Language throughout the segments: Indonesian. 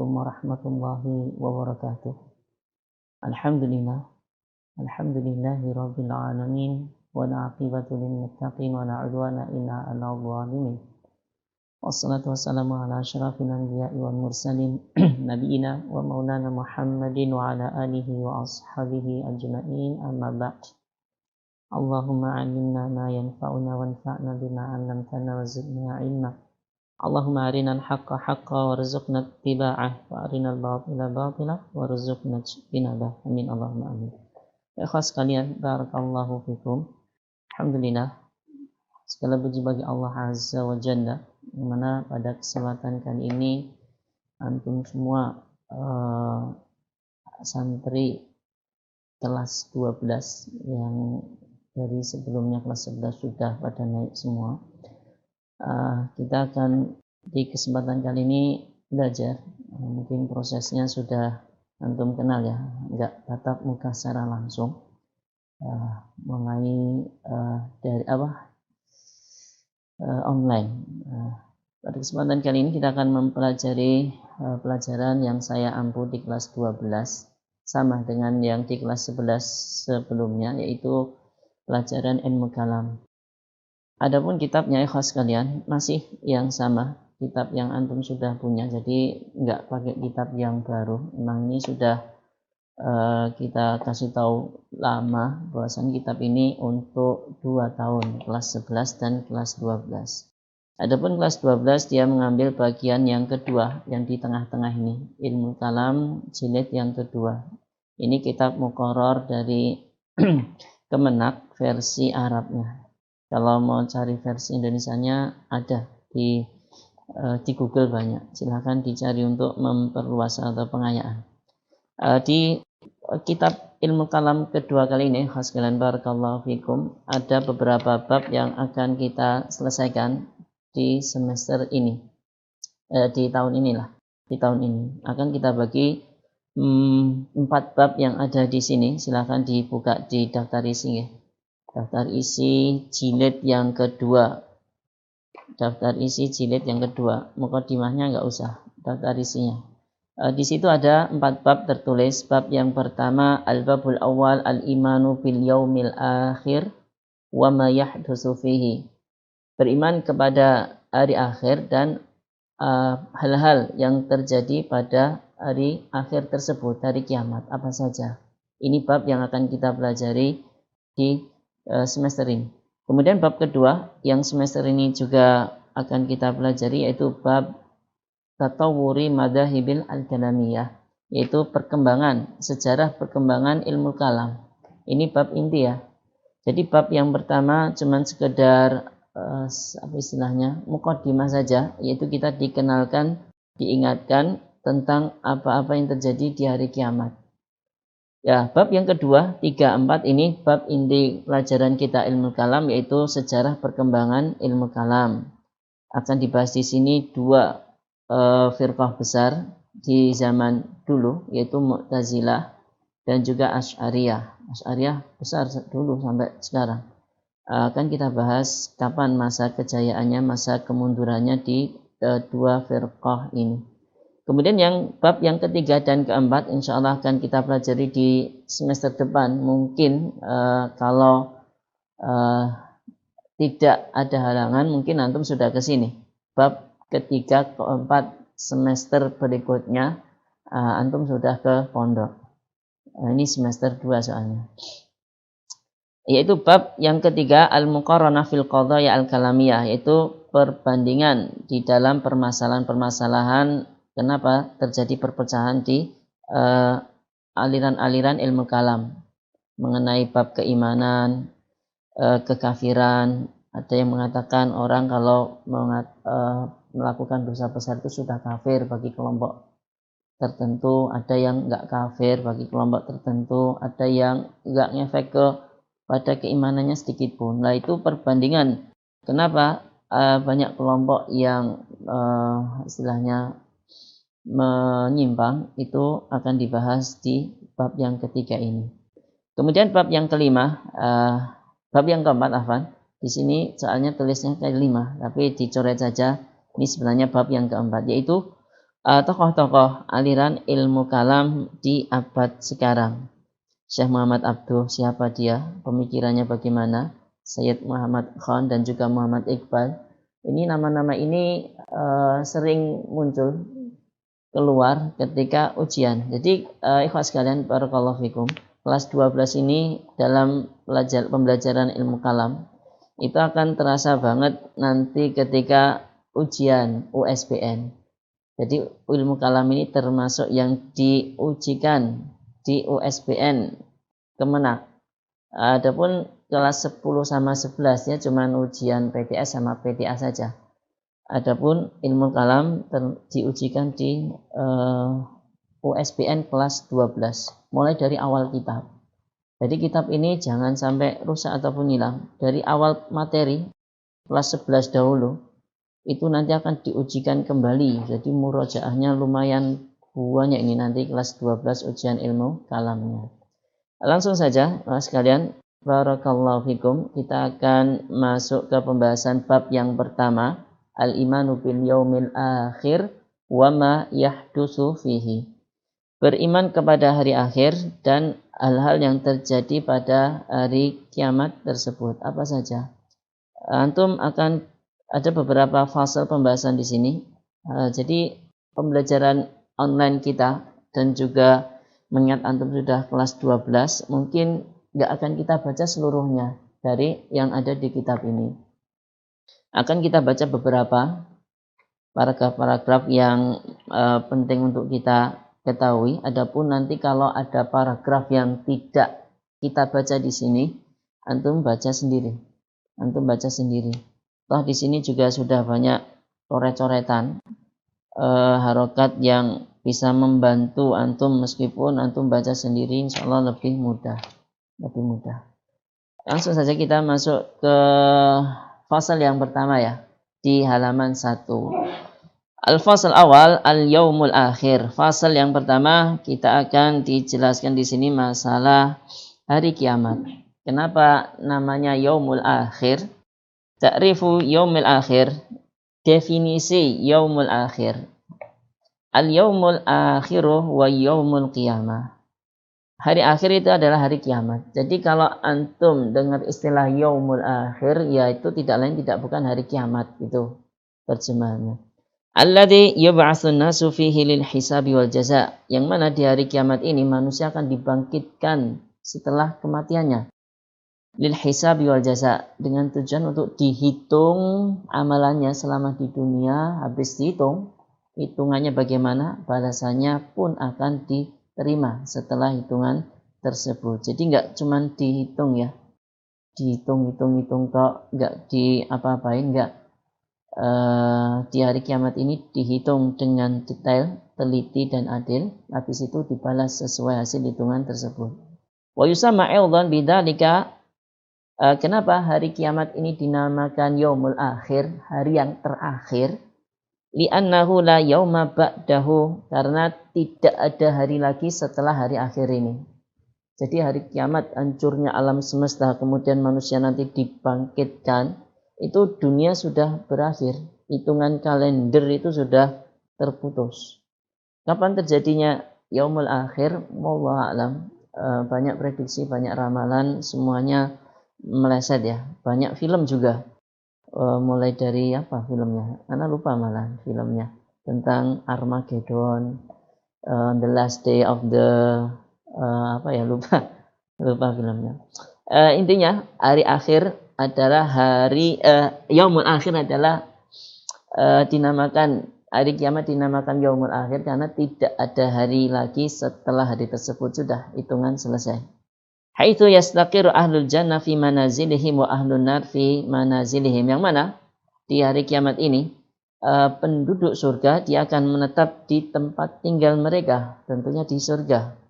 Assalamualaikum warahmatullahi wabarakatuh. Alhamdulillah, alhamdulillahi rabbil alamin, wal aqibatu lil muttaqin wa la udwana illa 'alal zalimin. Wassalatu wassalamu ala asyrafil anbiya'i wal mursalin nabiyina wa maulana Muhammadin wa ala alihi wa ashabihi ajma'in, amma ba'd. Allahumma 'allimna ma yanfa'una wanfa'na bima 'allamtana wa zidna 'ilma. Allahumma arinal haqqa haqqa warzuqna ittiba'ah wa arinal batila batila warzuqna ijtinabah. Amin Allahumma amin. Ya ikhwas sekalian, barakallahu fikum. Alhamdulillah, segala puji bagi Allah Azza wa Jalla, yang mana pada kesempatan kali ini antum semua santri kelas 12 yang dari sebelumnya kelas 11 sudah pada naik semua. Kita akan di kesempatan kali ini belajar, mungkin prosesnya sudah antum kenal ya, enggak tatap muka secara langsung, mulai dari online. Pada kesempatan kali ini kita akan mempelajari pelajaran yang saya ampu di kelas 12 sama dengan yang di kelas 11 sebelumnya, yaitu pelajaran ilmu kalam. Adapun kitabnya ikhwas sekalian masih yang sama, kitab yang antum sudah punya, jadi nggak pakai kitab yang baru. Memang ini sudah kita kasih tahu lama bahwasan kitab ini untuk 2 tahun, kelas 11 dan kelas 12. Adapun kelas 12 dia mengambil bagian yang kedua, yang di tengah-tengah ini, ilmu kalam jilid yang kedua. Ini kitab muqarrar dari Kemenak versi Arabnya. Kalau mau cari versi Indonesianya ada di Google banyak. Silahkan dicari untuk memperluas atau pengayaan. Di kitab ilmu kalam kedua kali ini, khas kalian barakallahu fikum, ada beberapa bab yang akan kita selesaikan di semester ini. Di tahun inilah. Di tahun ini akan kita bagi 4 bab yang ada di sini. Silahkan dibuka di daftar isi ya. Daftar isi jilid yang kedua. Daftar isi jilid yang kedua. Mukadimahnya nggak usah. Daftar isinya. Di situ ada 4 bab tertulis. Bab yang pertama, al-babul awal al-imanu bil yaumil akhir wa ma yahdutsu fihi. Beriman kepada hari akhir dan hal-hal yang terjadi pada hari akhir tersebut, hari kiamat, apa saja. Ini bab yang akan kita pelajari di semester ini. Kemudian bab kedua yang semester ini juga akan kita pelajari, yaitu bab tatawuri madhahibil al-kalamiyah, yaitu sejarah perkembangan ilmu kalam. Ini bab inti ya. Jadi bab yang pertama cuman sekedar muqaddimah saja, yaitu kita diingatkan tentang apa-apa yang terjadi di hari kiamat. Ya, bab yang kedua, 3, 4 ini bab inti pelajaran kita ilmu kalam, yaitu sejarah perkembangan ilmu kalam. Akan dibahas di sini 2 firqah besar di zaman dulu, yaitu Mu'tazilah dan juga Asy'ariyah. Asy'ariyah besar dulu sampai sekarang. Akan kita bahas kapan masa kejayaannya, masa kemundurannya di 2 firqah ini. Kemudian bab yang ketiga dan keempat insya Allah akan kita pelajari di semester depan. Mungkin kalau tidak ada halangan, mungkin antum sudah ke sini. Bab ketiga, keempat semester berikutnya antum sudah ke pondok. Ini semester 2 soalnya. Yaitu bab yang ketiga, al-muqaranah fil qadaya al-kalamiyah, yaitu perbandingan di dalam permasalahan-permasalahan kenapa terjadi perpecahan di aliran-aliran ilmu kalam mengenai bab keimanan, kekafiran. Ada yang mengatakan orang kalau melakukan dosa besar itu sudah kafir bagi kelompok tertentu. Ada yang enggak kafir bagi kelompok tertentu. Ada yang enggak ngefek pada keimanannya sedikit pun. Nah, itu perbandingan. Kenapa banyak kelompok yang istilahnya menyimpang, itu akan dibahas di bab yang ketiga ini. Kemudian bab yang kelima, bab yang keempat, di sini soalnya tulisnya kelima, tapi dicoret saja. Ini sebenarnya bab yang keempat, yaitu tokoh-tokoh aliran ilmu kalam di abad sekarang. Syekh Muhammad Abduh, siapa dia, pemikirannya bagaimana, Sayyid Muhammad Khan dan juga Muhammad Iqbal. Ini nama-nama ini sering muncul keluar ketika ujian. Jadi ikhwas sekalian, barakallahu fikum. Kelas 12 ini dalam pembelajaran ilmu kalam itu akan terasa banget nanti ketika ujian USBN. Jadi ilmu kalam ini termasuk yang diujikan di USBN Kemenak. Adapun kelas 10 sama 11 ya cuman ujian PTS sama PTA saja. Adapun ilmu kalam diujikan di USBN kelas 12 mulai dari awal kitab. Jadi kitab ini jangan sampai rusak ataupun hilang. Dari awal materi kelas 11 dahulu itu nanti akan diujikan kembali. Jadi murojaahnya lumayan banyak ini nanti kelas 12 ujian ilmu kalamnya. Langsung saja sekalian, barakallahu fikum, kita akan masuk ke pembahasan bab yang pertama, al-imanu bil yaumil akhir wa ma yahdusu fihi. Beriman kepada hari akhir dan hal-hal yang terjadi pada hari kiamat tersebut. Apa saja? Antum akan ada beberapa fase pembahasan di sini. Jadi pembelajaran online kita dan juga mengingat antum sudah kelas 12, mungkin nggak akan kita baca seluruhnya dari yang ada di kitab ini. Akan kita baca beberapa paragraf-paragraf yang penting untuk kita ketahui. Adapun nanti kalau ada paragraf yang tidak kita baca di sini, antum baca sendiri. Toh di sini juga sudah banyak coret-coretan harokat yang bisa membantu antum meskipun antum baca sendiri, insya Allah lebih mudah. Langsung saja kita masuk ke fasal yang pertama ya, di halaman 1. Al-fasal awal, al-yaumul akhir. Fasal yang pertama kita akan dijelaskan di sini masalah hari kiamat. Kenapa namanya yaumul akhir? Ta'rifu yaumul akhir. Definisi yaumul akhir. Al-yaumul akhiruh wa yaumul qiyamah. Hari akhir itu adalah hari kiamat. Jadi kalau antum dengar istilah yaumul akhir, yaitu tidak lain tidak bukan hari kiamat, itu terjemahannya. Alladzi yub'atsun nasu fihi lil hisabi wal jaza. Yang mana di hari kiamat ini manusia akan dibangkitkan setelah kematiannya. Lil hisabi wal jaza, dengan tujuan untuk dihitung amalannya selama di dunia, habis dihitung hitungannya bagaimana, balasannya pun akan diterima setelah hitungan tersebut. Jadi enggak cuma dihitung ya. Dihitung kok, enggak diapa-apain, enggak. Di hari kiamat ini dihitung dengan detail, teliti dan adil, habis itu dibalas sesuai hasil hitungan tersebut. Wa yusamma aidan bidzalika, kenapa hari kiamat ini dinamakan yaumul akhir, hari yang terakhir? Li'annahu la yauma ba'dahu, karena tidak ada hari lagi setelah hari akhir ini. Jadi hari kiamat, hancurnya alam semesta, kemudian manusia nanti dibangkitkan, itu dunia sudah berakhir, hitungan kalender itu sudah terputus. Kapan terjadinya yaumul akhir? Wallahu a'lam. Banyak prediksi, banyak ramalan, semuanya meleset ya. Banyak film juga. Mulai dari apa filmnya? Ana lupa malah filmnya. Tentang Armageddon, The Last Day of the lupa filmnya. Intinya hari akhir adalah yaumul akhir adalah dinamakan hari kiamat, dinamakan yaumul akhir karena tidak ada hari lagi setelah hari tersebut, sudah hitungan selesai. Haitsu yastaqiru ahlul jannah fi manazilihim wa ahlun nar fi manazilihim, yang mana di hari kiamat ini penduduk surga dia akan menetap di tempat tinggal mereka, tentunya di surga.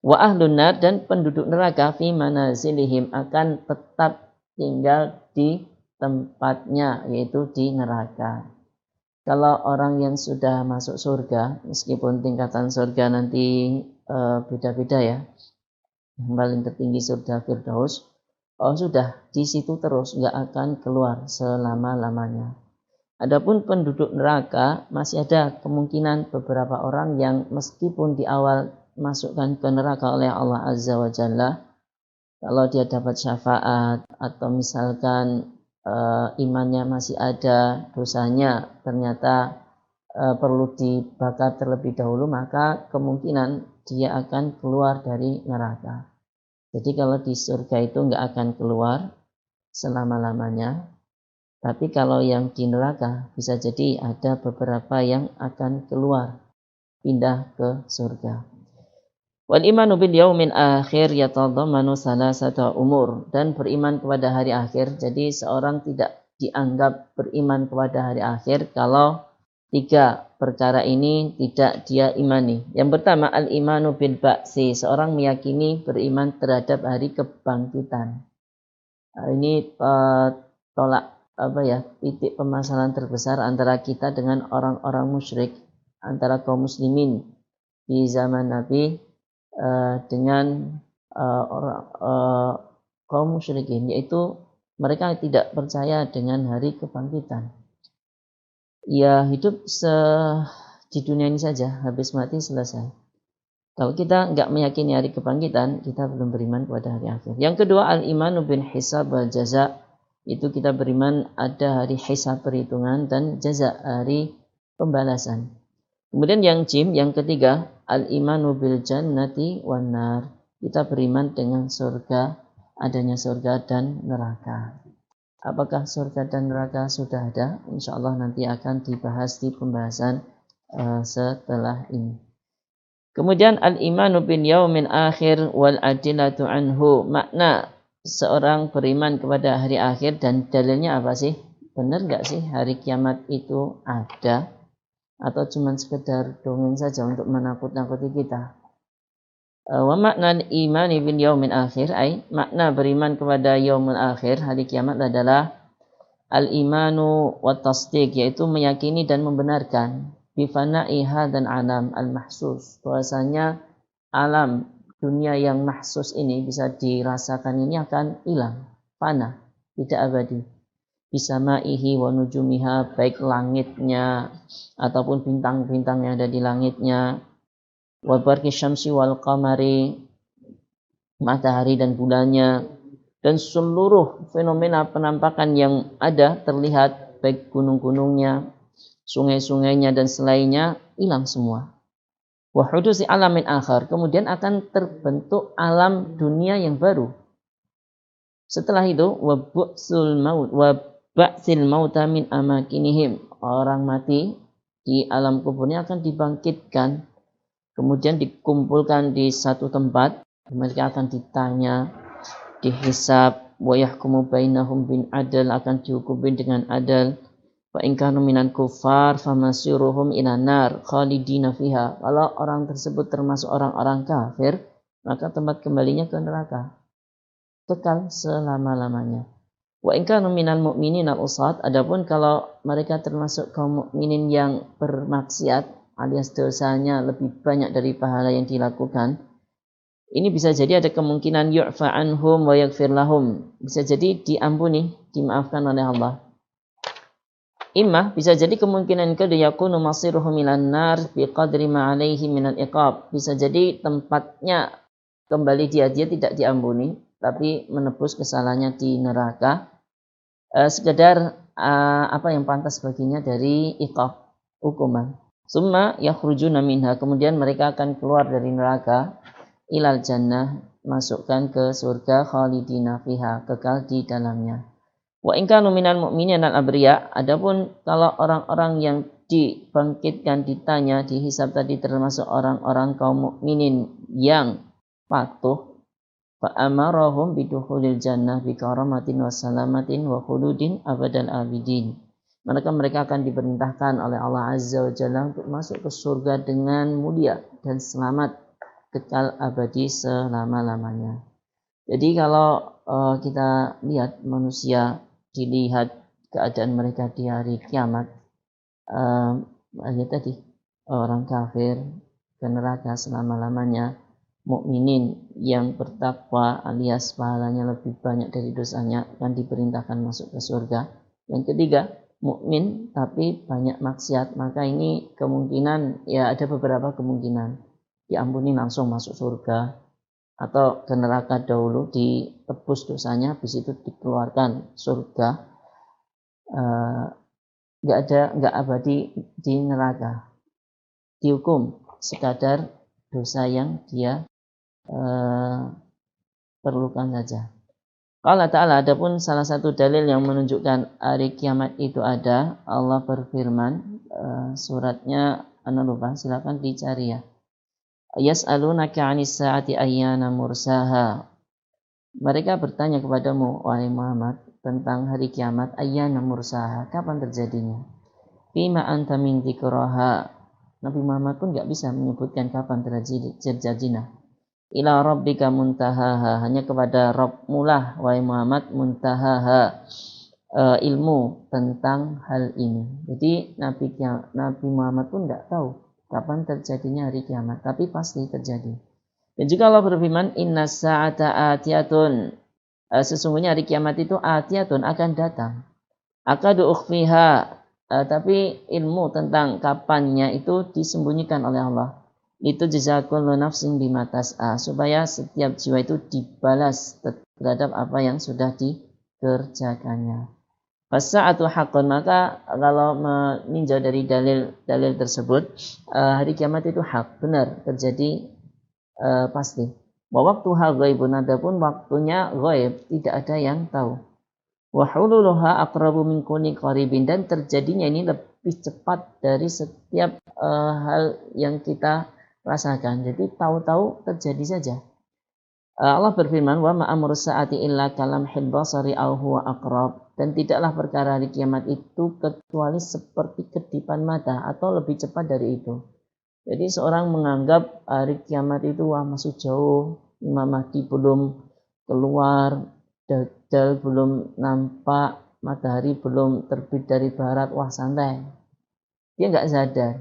Wa ahlun nar, dan penduduk neraka fi manazilihim akan tetap tinggal di tempatnya, yaitu di neraka. Kalau orang yang sudah masuk surga, meskipun tingkatan surga nanti beda-beda ya, yang paling tertinggi surga Firdaus, sudah di situ terus, nggak akan keluar selama-lamanya. Adapun penduduk neraka masih ada kemungkinan beberapa orang yang meskipun di awal masukkan ke neraka oleh Allah Azza wa Jalla, kalau dia dapat syafaat atau misalkan imannya masih ada, dosanya ternyata perlu dibakar terlebih dahulu, maka kemungkinan dia akan keluar dari neraka. Jadi kalau di surga itu nggak akan keluar selama-lamanya, tapi kalau yang di neraka bisa jadi ada beberapa yang akan keluar, pindah ke surga. Wal imanu bil yaumil akhir yatadhammanu salasata umur, dan beriman kepada hari akhir. Jadi seorang tidak dianggap beriman kepada hari akhir kalau tiga perkara ini tidak dia imani. Yang pertama, al imanu bil ba'si, seorang meyakini beriman terhadap hari kebangkitan. Nah, ini titik permasalahan terbesar antara kita dengan orang-orang musyrik, antara kaum muslimin di zaman Nabi dengan kaum musyrikin, yaitu mereka tidak percaya dengan hari kebangkitan. Ya hidup di dunia ini saja, habis mati selesai. Kalau kita nggak meyakini hari kebangkitan, kita belum beriman kepada hari akhir. Yang kedua, al-imanu bin hisab wal jaza, itu kita beriman ada hari hisab, perhitungan, dan jaza, hari pembalasan. Kemudian yang ketiga, al-imanu bil jannati wan nar, kita beriman dengan surga, adanya surga dan neraka. Apakah surga dan neraka sudah ada? Insyaallah nanti akan dibahas di pembahasan setelah ini. Kemudian al-imanu bin yaumin akhir wal adilatu anhu, makna seorang beriman kepada hari akhir dan dalilnya apa sih? Benar nggak sih hari kiamat itu ada? Atau cuma sekedar dongeng saja untuk menakut-nakuti kita? Wa makna imani bil yaumil akhir, makna beriman kepada yaumul akhir, hari kiamat, adalah al-imanu wa tasdiq, yaitu meyakini dan membenarkan bifana'i hadzal alam al-mahsus, bahwasanya alam dunia yang mahsus ini bisa dirasakan ini akan hilang, fana, tidak abadi. Bisama'ihi wa nujumiha, baik langitnya ataupun bintang-bintang yang ada di langitnya, wa barqi syamsi wal qamari, matahari dan bulannya, dan seluruh fenomena penampakan yang ada terlihat, baik gunung-gunungnya, sungai-sungainya dan selainnya, hilang semua. Wa hudusi alamin akhar, kemudian akan terbentuk alam dunia yang baru. Setelah itu, wa bu'sul maut wa ba'sil mauta min amakinihim, orang mati di alam kuburnya akan dibangkitkan, kemudian dikumpulkan di satu tempat, mereka akan ditanya, dihisab, wa yahkumu bainahum bin adal, akan dihukumi dengan adal. Fa in kanu minan kufar famasiruhum ila nar khalidina fiha, kalau orang tersebut termasuk orang-orang kafir, maka tempat kembalinya ke neraka, kekal selama-lamanya. Wa in kanu minal mu'minin al-usat, adapun kalau mereka termasuk kaum mukminin yang bermaksiat alias dosanya lebih banyak dari pahala yang dilakukan, ini bisa jadi ada kemungkinan yu'fa anhum wa yaghfir lahum, bisa jadi diampuni, dimaafkan oleh Allah. Imma, bisa jadi kemungkinan kedua, yakunu masiruhum milan nar biqadri ma alaihi minal iqab, bisa jadi tempatnya kembali dia tidak diampuni, tapi menebus kesalahannya di neraka, sekedar apa yang pantas baginya dari iqab, hukuman. Summa yakhrujuna minha, kemudian mereka akan keluar dari neraka, ilal jannah, masukkan ke surga, khalidina fiha, kekal di dalamnya. Wa in kanu minal mu'minin al-abriya, adapun kalau orang-orang yang dibangkitkan, ditanya, dihisab tadi termasuk orang-orang kaum mukminin yang patuh, fa amarahum bidukhulil jannah bi karamatin wa salamatin wa khuludin abadal abidin, maka mereka akan diperintahkan oleh Allah Azza wa Jalla untuk masuk ke surga dengan mulia dan selamat, kekal abadi selama-lamanya. Jadi kalau kita lihat manusia, dilihat keadaan mereka di hari kiamat, tadi orang kafir ke neraka selama-lamanya, mukminin yang bertakwa alias pahalanya lebih banyak dari dosanya akan diperintahkan masuk ke surga. Yang ketiga, mukmin tapi banyak maksiat, maka ini kemungkinan ya ada beberapa kemungkinan diampuni langsung masuk surga atau ke neraka dahulu ditebus dosanya habis itu dikeluarkan surga, nggak abadi di neraka, dihukum sekadar dosa yang dia perlukan saja. Allah Ta'ala, adapun salah satu dalil yang menunjukkan hari kiamat itu ada, Allah berfirman, suratnya anda lupa, silakan dicari ya. Yas'alunaka 'anis sa'ati ayyana mursaha. Mereka bertanya kepadamu wahai Muhammad tentang hari kiamat, ayyana mursaha, kapan terjadinya? Fima anta min dzikraha. Nabi Muhammad pun enggak bisa menyebutkan kapan terjadinya. Ila rabbika muntahaha, hanya kepada Rabbmu lah wahai Muhammad muntahaha, ilmu tentang hal ini. Jadi Nabi Muhammad pun tidak tahu kapan terjadinya hari kiamat, tapi pasti terjadi. Dan juga Allah berfirman, inna sa'ata atiyatun, sesungguhnya hari kiamat itu atiyatun, akan datang. Akadu ukhfiha, tapi ilmu tentang kapannya itu disembunyikan oleh Allah. Itu jazakullu nafsin bima tas'a, supaya setiap jiwa itu dibalas terhadap apa yang sudah dikerjakannya. Fasa'atu haqqun, maka kalau meninjau dari dalil tersebut, hari kiamat itu hak, benar terjadi, pasti. Wa waqtuha ghaibun, adapun waktunya ghaib, tidak ada yang tahu. Wa hululuha aqrabu min kuni qaribin, dan terjadinya ini lebih cepat dari setiap hal yang kita rasakan. Jadi tahu-tahu terjadi saja. Allah berfirman, wa ma amru sa'ati illa kalamhil basari aw huwa aqrab, dan tidaklah perkara hari kiamat itu kecuali seperti kedipan mata atau lebih cepat dari itu. Jadi seorang menganggap hari kiamat itu wah masih jauh, Imam Mahdi belum keluar, Dajjal belum nampak, matahari belum terbit dari barat, wah santai. Dia nggak sadar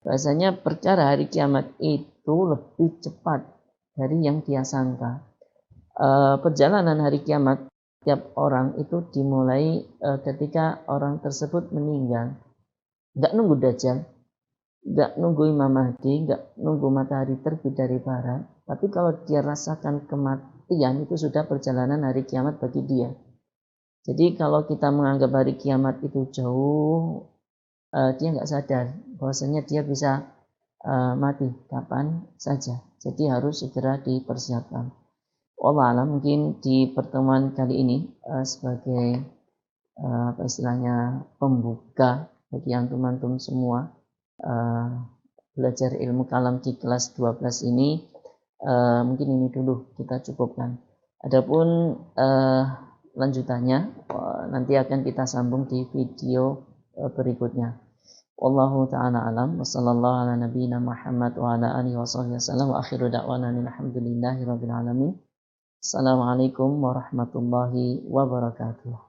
bahasanya perkara hari kiamat itu lebih cepat dari yang dia sangka. Perjalanan hari kiamat tiap orang itu dimulai ketika orang tersebut meninggal. Nggak nunggu Dajjal, nggak nunggu Imam Mahdi, nggak nunggu matahari terbit dari barat, tapi kalau dia rasakan kematian itu sudah perjalanan hari kiamat bagi dia. Jadi kalau kita menganggap hari kiamat itu jauh, dia nggak sadar bahwasanya dia bisa mati kapan saja. Jadi harus segera dipersiapkan. Wallahu a'lam, mungkin di pertemuan kali ini sebagai apa istilahnya pembuka bagi antum-antum semua belajar ilmu kalam di kelas 12 ini, mungkin ini dulu kita cukupkan. Adapun lanjutannya nanti akan kita sambung di video berikutnya. Wallahu ta'ala alam, wa sallallahu ala nabiyyina Muhammad wa ala alihi wa sahbihi wasallam, wa akhiru da'wana alhamdulillahi rabbil alamin. Assalamualaikum warahmatullahi wabarakatuh.